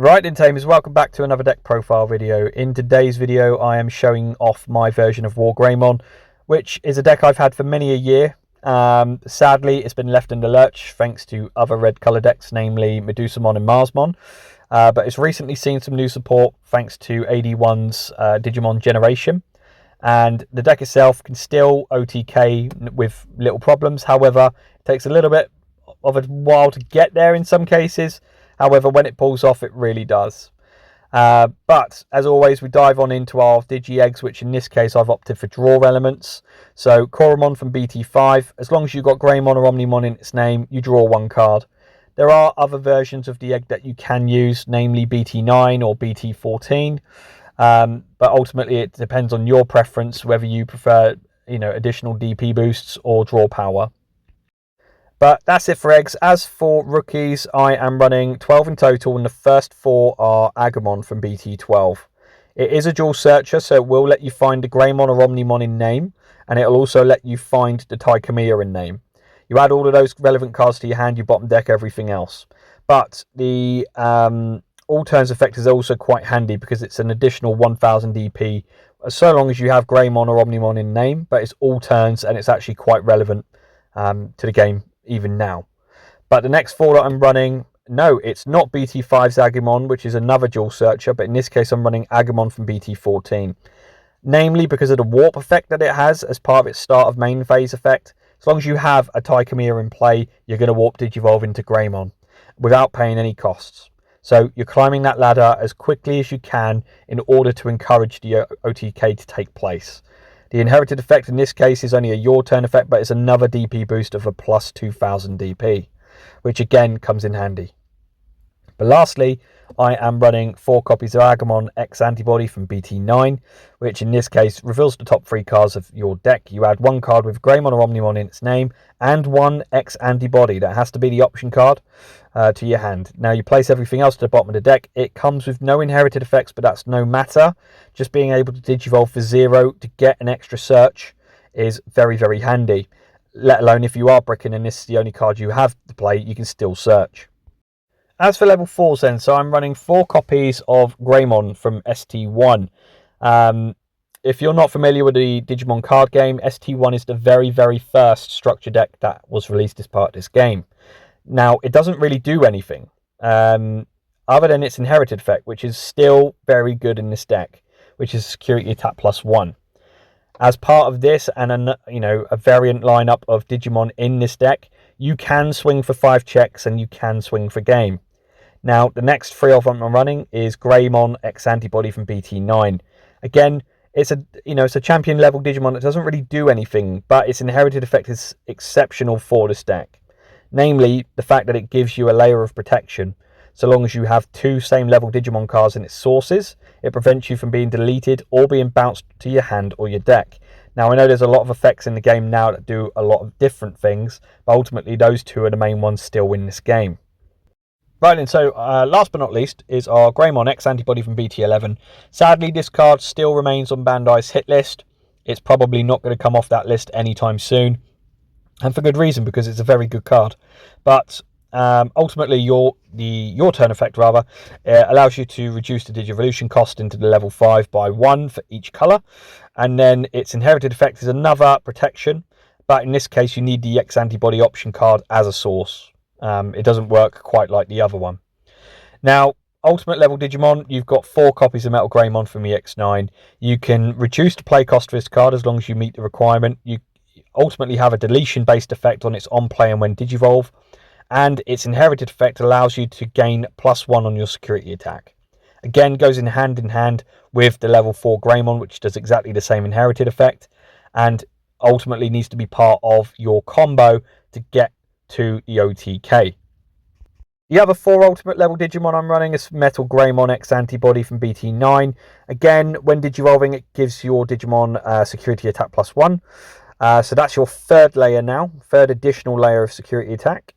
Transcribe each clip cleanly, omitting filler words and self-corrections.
Right then, Tamers, welcome back to another deck profile video. In today's video I am showing off my version of Wargreymon, which is a deck I've had for many a year. Sadly it's been left in the lurch thanks to other red colour decks, namely Medusamon and Marsmon, but it's recently seen some new support thanks to AD1's Digimon generation, and the deck itself can still OTK with little problems. However, it takes a little bit of a while to get there in some cases. However, when it pulls off, it really does. But as always, we dive on into our Digi-Eggs, which in this case I've opted for draw elements. So Koromon from BT5, as long as you've got Greymon or Omnimon in its name, you draw one card. There are other versions of the egg that you can use, namely BT9 or BT14. But ultimately it depends on your preference, whether you prefer, additional DP boosts or draw power. But that's it for eggs. As for rookies, I am running 12 in total, and the first 4 are Agumon from BT12. It is a dual searcher, so it will let you find the Greymon or Omnimon in name, and it will also let you find the Taikamiya in name. You add all of those relevant cards to your hand, you bottom deck everything else. But the all turns effect is also quite handy because it's an additional 1000 DP, so long as you have Greymon or Omnimon in name, but it's all turns and it's actually quite relevant to the game even now. But the next 4 that I'm running, no, it's not BT5's Agumon, which is another dual searcher, but in this case I'm running Agumon from BT14, namely because of the warp effect that it has as part of its start of main phase effect. As long as you have a Taikamiya in play, you're going to warp Digivolve into Greymon without paying any costs. So you're climbing that ladder as quickly as you can in order to encourage the OTK to take place. The inherited effect in this case is only a your turn effect, but it's another DP boost of a plus 2000 DP, which again comes in handy. But lastly, I am running 4 copies of Agumon X Antibody from BT9, which in this case reveals the top 3 cards of your deck. You add 1 card with Greymon or Omnimon in its name, and 1 X Antibody. That has to be the option card to your hand. Now you place everything else to the bottom of the deck. It comes with no inherited effects, but that's no matter. Just being able to Digivolve for 0 to get an extra search is very, very handy. Let alone if you are bricking and this is the only card you have to play, you can still search. As for level 4s then, so I'm running 4 copies of Greymon from ST1. If you're not familiar with the Digimon card game, ST1 is the very, very first structure deck that was released as part of this game. Now, it doesn't really do anything, other than its inherited effect, which is still very good in this deck, which is security attack +1. As part of this and a variant lineup of Digimon in this deck, you can swing for 5 checks and you can swing for game. Now, the next 3 of them I'm running is Greymon X Antibody from BT9. Again, it's a champion level Digimon that doesn't really do anything, but its inherited effect is exceptional for this deck. Namely, the fact that it gives you a layer of protection. So long as you have 2 same level Digimon cards in its sources, it prevents you from being deleted or being bounced to your hand or your deck. Now, I know there's a lot of effects in the game now that do a lot of different things, but ultimately those 2 are the main ones still in this game. Right then, so last but not least is our Greymon X Antibody from BT11. Sadly, this card still remains on Bandai's hit list. It's probably not going to come off that list anytime soon, and for good reason, because it's a very good card. But ultimately, your turn effect rather allows you to reduce the Digivolution cost into the level 5 by 1 for each colour, and then its inherited effect is another protection, but in this case you need the X Antibody option card as a source. It doesn't work quite like the other one. Now, ultimate level Digimon, you've got 4 copies of Metal Greymon from EX9. You can reduce the play cost for this card as long as you meet the requirement. You ultimately have a deletion based effect on its on play and when Digivolve, and its inherited effect allows you to gain +1 on your security attack. Again, goes in hand with the level 4 Greymon, which does exactly the same inherited effect, and ultimately needs to be part of your combo to get to the OTK. The other 4 ultimate level Digimon I'm running is Metal Greymon X Antibody from BT9. Again, when Digivolving, it gives your Digimon security attack +1. So that's your 3rd layer now, 3rd additional layer of security attack.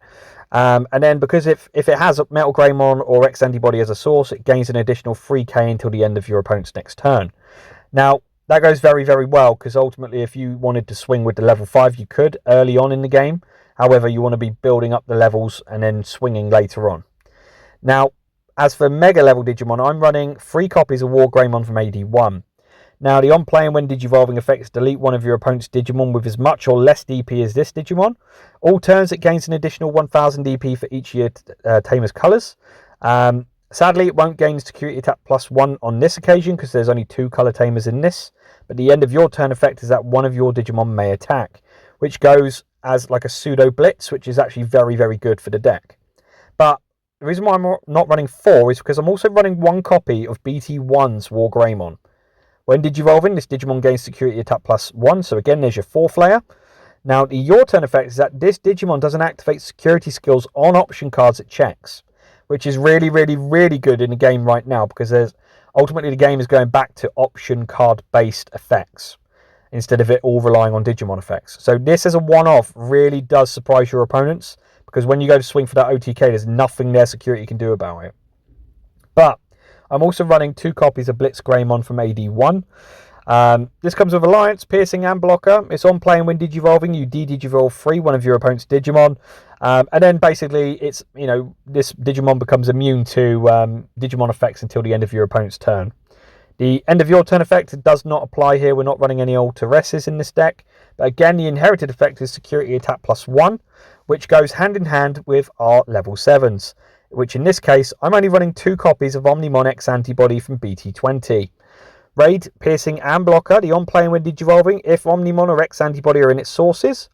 And then because if it has Metal Greymon or X Antibody as a source, it gains an additional 3k until the end of your opponent's next turn. Now, that goes very, very well, because ultimately if you wanted to swing with the level 5, you could early on in the game. However, you want to be building up the levels and then swinging later on. Now, as for Mega level Digimon, I'm running 3 copies of Wargreymon from AD1. Now, the on-playing when Digivolving effects delete one of your opponent's Digimon with as much or less DP as this Digimon. All turns it gains an additional 1000 DP for each year Tamers colours. Sadly, it won't gain security attack +1 on this occasion because there's only 2 colour Tamers in this. But the end of your turn effect is that one of your Digimon may attack, which goes as like a pseudo blitz, which is actually very, very good for the deck. But the reason why I'm not running 4 is because I'm also running 1 copy of BT1's Wargreymon. When Digivolving, this Digimon gains security attack +1, so again there's your 4th layer. Now, the your turn effect is that this Digimon doesn't activate security skills on option cards it checks, which is really, really, really good in the game right now because ultimately the game is going back to option card-based effects instead of it all relying on Digimon effects. So this as a one-off really does surprise your opponents because when you go to swing for that OTK, there's nothing their security can do about it. But I'm also running 2 copies of Blitzgreymon from AD1. This comes with Alliance, Piercing, and Blocker. It's on playing when Digivolving. You de-Digivolve 3, one of your opponent's Digimon. And then basically, it's, you know, this Digimon becomes immune to Digimon effects until the end of your opponent's turn. The end of your turn effect does not apply here. We're not running any Alteresses in this deck. But again, the inherited effect is security attack +1, which goes hand in hand with our level 7s. Which in this case, I'm only running 2 copies of Omnimon X Antibody from BT20. Raid, Piercing, and Blocker, the on-playing when Digivolving. If Omnimon or X Antibody are in its sources,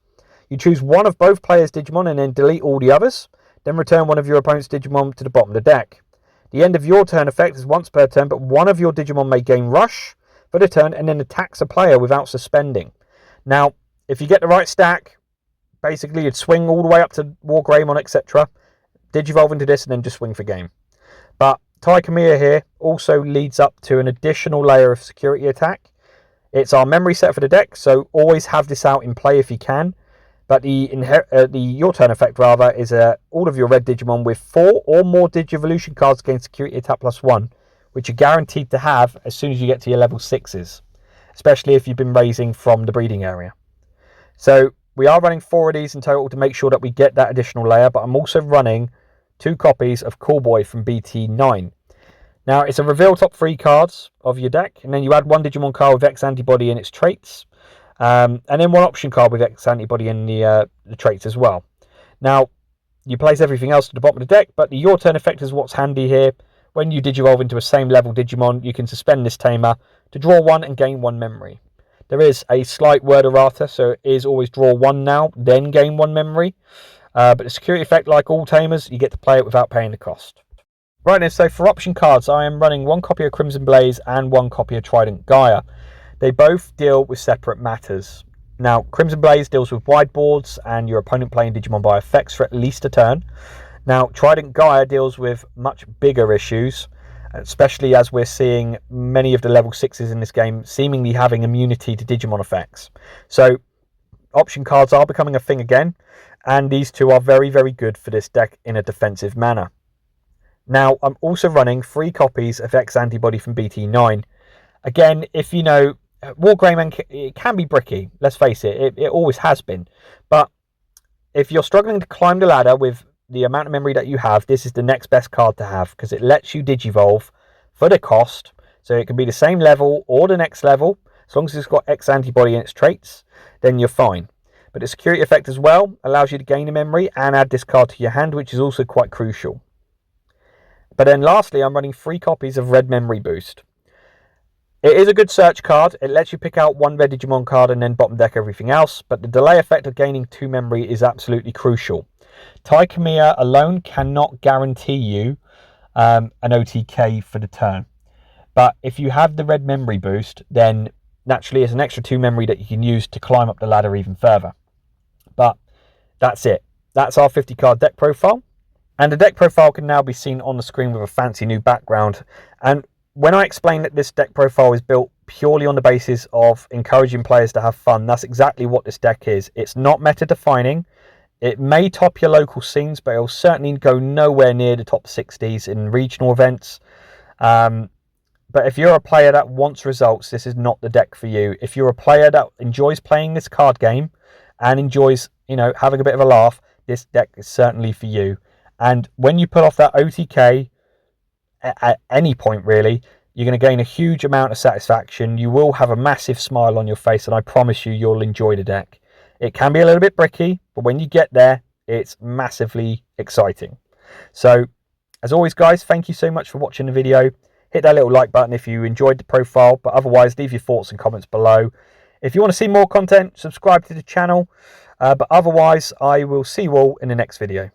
you choose one of both players' Digimon and then delete all the others. Then return one of your opponent's Digimon to the bottom of the deck. The end of your turn effect is once per turn, but one of your Digimon may gain Rush for the turn and then attacks a player without suspending. Now, if you get the right stack, basically you'd swing all the way up to Wargreymon, etc., Digivolve into this and then just swing for game. But Taikamiya here also leads up to an additional layer of security attack. It's our memory set for the deck, so always have this out in play if you can. But the your turn effect rather is all of your red Digimon with 4 or more Digivolution cards gain security attack +1, which you're guaranteed to have as soon as you get to your level 6s, especially if you've been raising from the breeding area. So we are running 4 of these in total to make sure that we get that additional layer, but I'm also running 2 copies of Callboy from BT9. Now, it's a reveal top 3 cards of your deck, and then you add 1 Digimon card with X Antibody in its traits, and then 1 option card with X Antibody in the traits as well. Now, you place everything else to the bottom of the deck, but the your turn effect is what's handy here. When you Digivolve into a same level Digimon, you can suspend this Tamer to draw 1 and gain 1 memory. There is a slight word errata, so it is always draw 1 now, then gain 1 memory. But the security effect, like all Tamers, you get to play it without paying the cost. Right then, so for option cards, I am running 1 copy of Crimson Blaze and 1 copy of Trident Gaia. They both deal with separate matters. Now, Crimson Blaze deals with wide boards and your opponent playing Digimon by effects for at least a turn. Now, Trident Gaia deals with much bigger issues, especially as we're seeing many of the level 6s in this game seemingly having immunity to Digimon effects. So, option cards are becoming a thing again, and these 2 are very, very good for this deck in a defensive manner. Now, I'm also running 3 copies of X Antibody from BT9. Again, if you know, Wargreymon, it can be bricky, let's face it, it always has been. But if you're struggling to climb the ladder with the amount of memory that you have, this is the next best card to have, because it lets you Digivolve for the cost, so it can be the same level or the next level, as long as it's got X Antibody in its traits, then you're fine. But the security effect as well allows you to gain a memory and add this card to your hand, which is also quite crucial. But then lastly, I'm running 3 copies of Red Memory Boost. It is a good search card. It lets you pick out 1 red Digimon card and then bottom deck everything else, but the delay effect of gaining 2 memory is absolutely crucial. Taikamiya alone cannot guarantee you an OTK for the turn. But if you have the Red Memory Boost, then naturally it's an extra 2 memory that you can use to climb up the ladder even further. But that's it. That's our 50 card deck profile. And the deck profile can now be seen on the screen with a fancy new background. And when I explain that this deck profile is built purely on the basis of encouraging players to have fun, that's exactly what this deck is. It's not meta defining. It may top your local scenes, but it'll certainly go nowhere near the top 60s in regional events. But if you're a player that wants results, this is not the deck for you. If you're a player that enjoys playing this card game and enjoys, having a bit of a laugh, this deck is certainly for you. And when you pull off that OTK, at any point really, you're going to gain a huge amount of satisfaction. You will have a massive smile on your face, and I promise you, you'll enjoy the deck. It can be a little bit bricky, but when you get there, it's massively exciting. So, as always, guys, thank you so much for watching the video. Hit that little like button if you enjoyed the profile, but otherwise, leave your thoughts and comments below. If you want to see more content, subscribe to the channel. But otherwise, I will see you all in the next video.